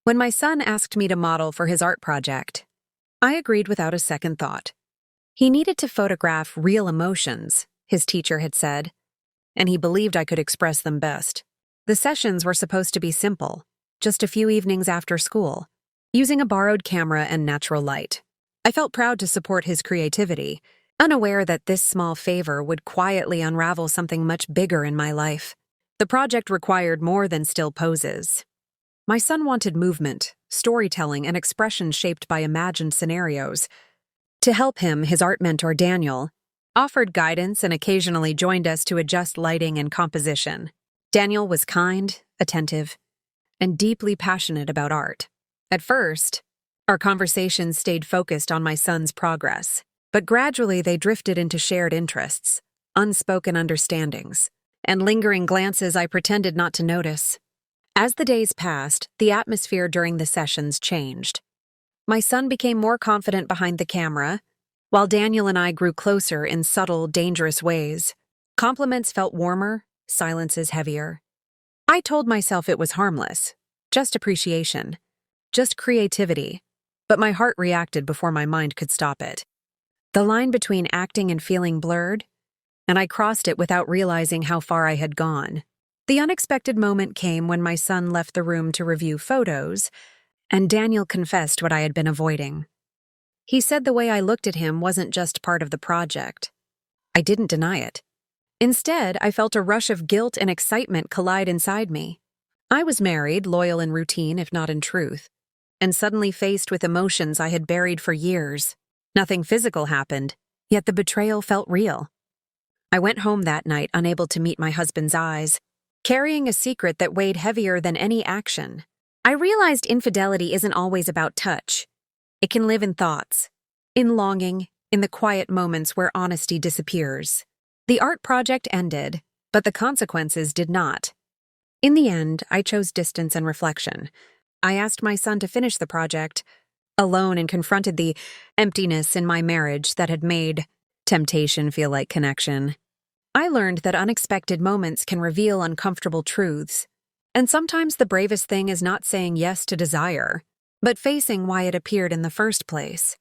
When my son asked me to model for his art project, I agreed without a second thought. He needed to photograph real emotions, his teacher had said, and he believed I could express them best. The sessions were supposed to be simple, just a few evenings after school, using a borrowed camera and natural light. I felt proud to support his creativity, unaware that this small favor would quietly unravel something much bigger in my life. The project required more than still poses. My son wanted movement, storytelling, and expression shaped by imagined scenarios. To help him, his art mentor, Daniel, offered guidance and occasionally joined us to adjust lighting and composition. Daniel was kind, attentive, and deeply passionate about art. At first, our conversations stayed focused on my son's progress, but gradually they drifted into shared interests, unspoken understandings, and lingering glances I pretended not to notice. As the days passed, the atmosphere during the sessions changed. My son became more confident behind the camera, while Daniel and I grew closer in subtle, dangerous ways. Compliments felt warmer, silences heavier. I told myself it was harmless, just appreciation, just creativity, but my heart reacted before my mind could stop it. The line between acting and feeling blurred, and I crossed it without realizing how far I had gone. The unexpected moment came when my son left the room to review photos, and Daniel confessed what I had been avoiding. He said the way I looked at him wasn't just part of the project. I didn't deny it. Instead, I felt a rush of guilt and excitement collide inside me. I was married, loyal in routine if not in truth, and suddenly faced with emotions I had buried for years. Nothing physical happened, yet the betrayal felt real. I went home that night unable to meet my husband's eyes, carrying a secret that weighed heavier than any action. I realized infidelity isn't always about touch. It can live in thoughts, in longing, in the quiet moments where honesty disappears. The art project ended, but the consequences did not. In the end, I chose distance and reflection. I asked my son to finish the project alone and confronted the emptiness in my marriage that had made temptation feel like connection. I learned that unexpected moments can reveal uncomfortable truths, and sometimes the bravest thing is not saying yes to desire, but facing why it appeared in the first place.